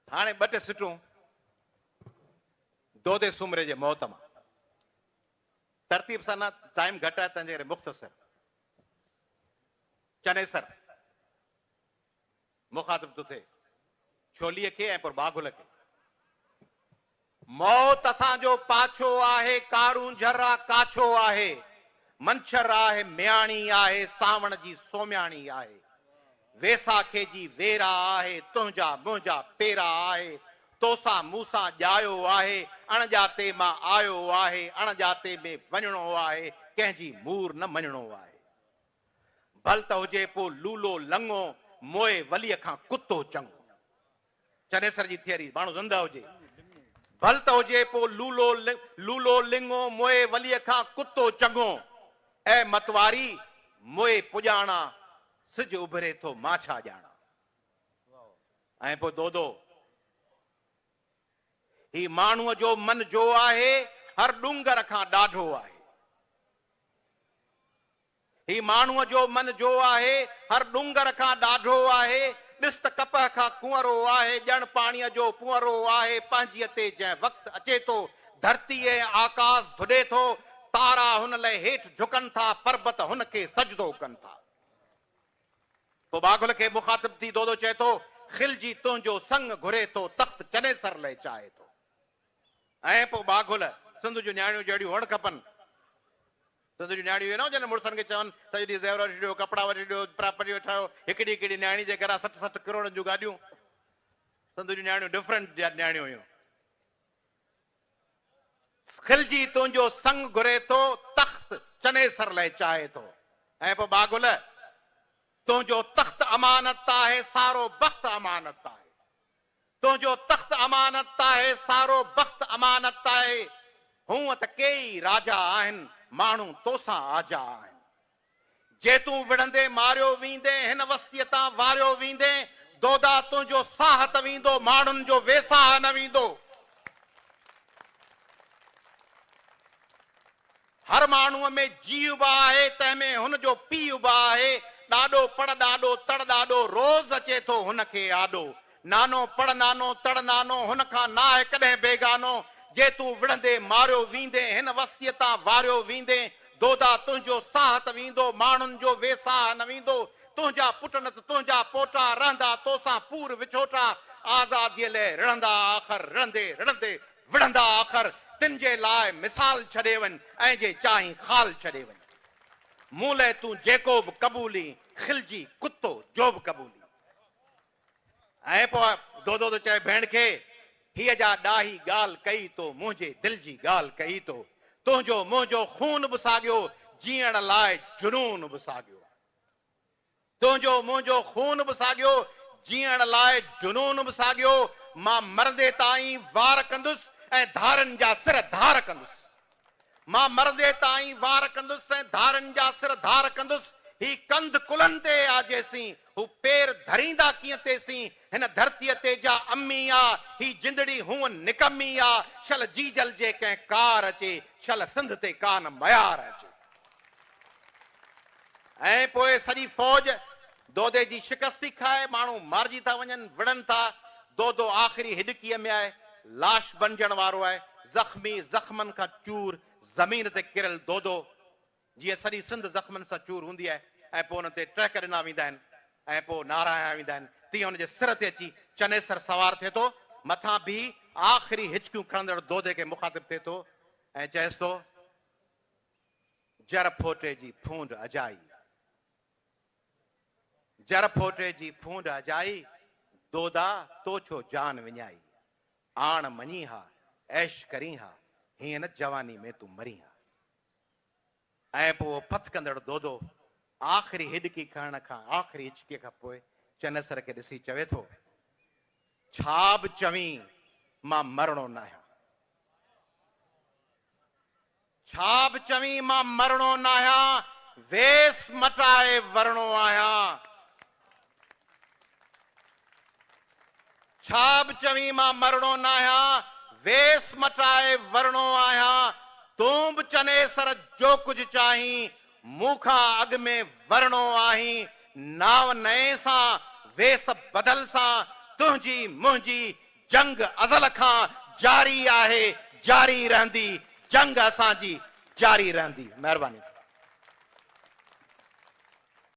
हाणे ॿ टे सिटूं दोदे सुमरे जे मौत मां तरतीब सां न टाइम घटि आहे तंहिंजे करे मुख़्तसर चनेसर मुखातिब थो थिए छोलीअ खे ऐं पोइ बागुल खे। मौत असांजो पाछो आहे, कारूं झर्रा काछो आहे, मंछर आहे म्याणी आहे, सावण जी सोम्याणी आहे, वेसाखे जी वेरा आहे, तुंहिंजा मुंहिंजा पेरा आहे, तोसां मूंसां ॼायो आहे, अणॼाते मां आयो आहे, अणॼाते में वञिणो आहे, कंहिंजी मूर न मञिणो आहे। भल त हुजे पोइ लूलो लंगो, मोए वलीअ खां कुतो चङो। चनेसर जी थियरी माण्हू ज़िंदा हुजे। भल त हुजे पोइ लूलो लिंगो, मोए वलीअ खां कुतो चङो, ऐं मतवारी मोए पुॼाणा, सिज उभरे थो मां छा ॼाणा। ऐं पोइ दोदो ही माण्हूअ जो मन जो आहे, हर डूंगर खां ॾाढो आहे। ही माण्हूअ जो मन जो आहे, हर डूंगर खां ॾाढो आहे, ॾिस त कपह खां कुंवरो आहे, ॼण पाणीअ जो कुंवरो आहे, पंहिंजीअ ते जंहिं वक़्तु अचे थो, धरती ऐं आकाश धुॾे थो, तारा हुन लाइ हेठि झुकनि था, पर्बत हुन खे सजदो कनि था। पोइ बागुल खे मुखातिब थी दोदो चए थो, खिलजी तुंहिंजो संग घुरे थो, तख़्त चनेसर लाइ चाहे थो। ऐं पोइ बागुल सिंध जूं न्याणियूं जहिड़ियूं हुअणु खपनि। सिंध जूं न्याणियूं न जन मुड़ुसनि खे चवनि सॼो ॾींहुं ज़ेवर वठी ॾियो, कपिड़ा वठी ॾियो, प्रापर्टी वठायो, हिकिड़ी हिकिड़ी न्याणी जे घरां 60-60 करोड़ जूं गाॾियूं। सिंध जूं न्याणियूं डिफरेंट न्याणियूं हुयूं। खिलजी तुंहिंजो संग घुरे थो, तख़्त चनेसर लाइ चाहे थो। ऐं पोइ बागुल तुंहिंजो तख़्त अमानत आहे, सारो वक़्तु अमानत आहे, तुंहिंजो तख़्त अमानत आहे, सारो वक़्तु अमानत आहे। हूअं त केई राजा आहिनि, माण्हू तोसां आजा आहिनि। जे तूं विढ़ंदे मारियो वेंदे, हिन वस्तीअ तां वारियो वेंदे, दोदा तुंहिंजो साहत वेंदो, माण्हुनि जो वेसाह न वेंदो। हर माण्हूअ में जीव बि आहे, तंहिंमें हुनजो पीउ बि आहे। ॾाढो पढ़ ॾाढो तड़ ॾाढो, रोज़ अचे थो हुनखे आॾो। नानो पढ़ नानो तड़ नानो, हुन खां ना आहे कॾहिं बेगानो। जे तूं विढ़ंदे मारियो वेंदे, हिन वस्तीअ तां वारियो वेंदे, दोदा तुंहिंजो साहत वेंदो, माण्हुनि जो वेसाह न वेंदो। तुंहिंजा पुट न त तुंहिंजा पोटा, रहंदा तोसां पूर विछोटा, आज़ादीअ लाइ रिढ़ंदा आख़िर, रिढ़ंदे रिढ़ंदे विढ़ंदा आख़िर। तिन जे लाइ मिसाल छॾे वञ, ऐं जे चाहीं ख़ाल छॾे वञ। मूं लाइ तूं जेको बि क़बूली, खिलजी कुतो जो बि क़बूली। ऐं पोइ दोदो थो चए भेण खे, हीअ जा ॾाही ॻाल्हि कई तो, मुंहिंजे दिलि जी ॻाल्हि कई तो। तुंहिंजो मुंहिंजो खून बि साॻियो, जीअण लाइ जुनून बि साॻियो। तुंहिंजो मुंहिंजो खून बि साॻियो, जीअण लाइ जुनून बि साॻियो। मां मरंदे ताईं वार कंदुसि, ऐं धारनि जा सिर धार कंदुसि। मां मरंदे ताईं वार कंदुसि, ऐं धारनि जा सिर धार कंदुसि। ही कंध कुलनि ते आ जेसीं, हू पेर धरींदा कीअं तेसीं। हिन धरतीअ ते जा अम्मी आ, ही जिंदड़ी हूअं निकमी आ। शल जीजल जे कंहिं कार अचे, शल सिंध ते कान मयार अचे। ऐं पोइ सॼी फौज दोदे जी शिकस्ती खाए, माण्हू मारिजी था वञनि, विढ़नि था। दोदो आख़िरी हिॾकीअ में आहे, लाश बणजण वारो आहे, ज़ख़्मी ज़ख़्मनि खां चूर, ज़मीन ते किरियल दोदो। जीअं सॼी सिंध ज़ख़्मनि सां चूर हूंदी आहे, ऐं पोइ हुन ते ट्रैक ॾिना वेंदा आहिनि, ऐं पोइ नारा हया वेंदा आहिनि। तीअं हुनजे सिर ते अची चनेसर सवार थिए थो, मथां बि आख़िरी हिचकियूं खणंदड़ दोदे खे मुखातिब थिए थो, ऐं चएसि थो, जर फोटे जी फूंड अजाई, जर फोटे जी फूंड अजाई, दोदा तो छो जान विञाई। आण मञी हा, ऐश करी हा, हीअं न जवानी में तूं मरी हा। ऐं पोइ फथ कंदड़ दोदो आख़िरी हिॾकी खणण खां, आख़िरी हिचकीअ खां पोइ चनेसर खे ॾिसी चवे थो, छा बि चवीं मां मरणो न आहियां। छा बि चवीं मां मरणो न आहियां, वेस मटाए वरणो आहियां। छा बि चवीं मां मरणो न आहियां, वेस मटाए वरणो आहियां। तूं बि चनेसर जो कुझु चाहीं, मूंखां अॻु में वरणो आहीं। नाव नए सां, वेस बदल सां, तुंहिंजी मुंहिंजी जंग अज़ल खां जारी आहे, जारी रहंदी, जंग असांजी जारी रहंदी। महिरबानी।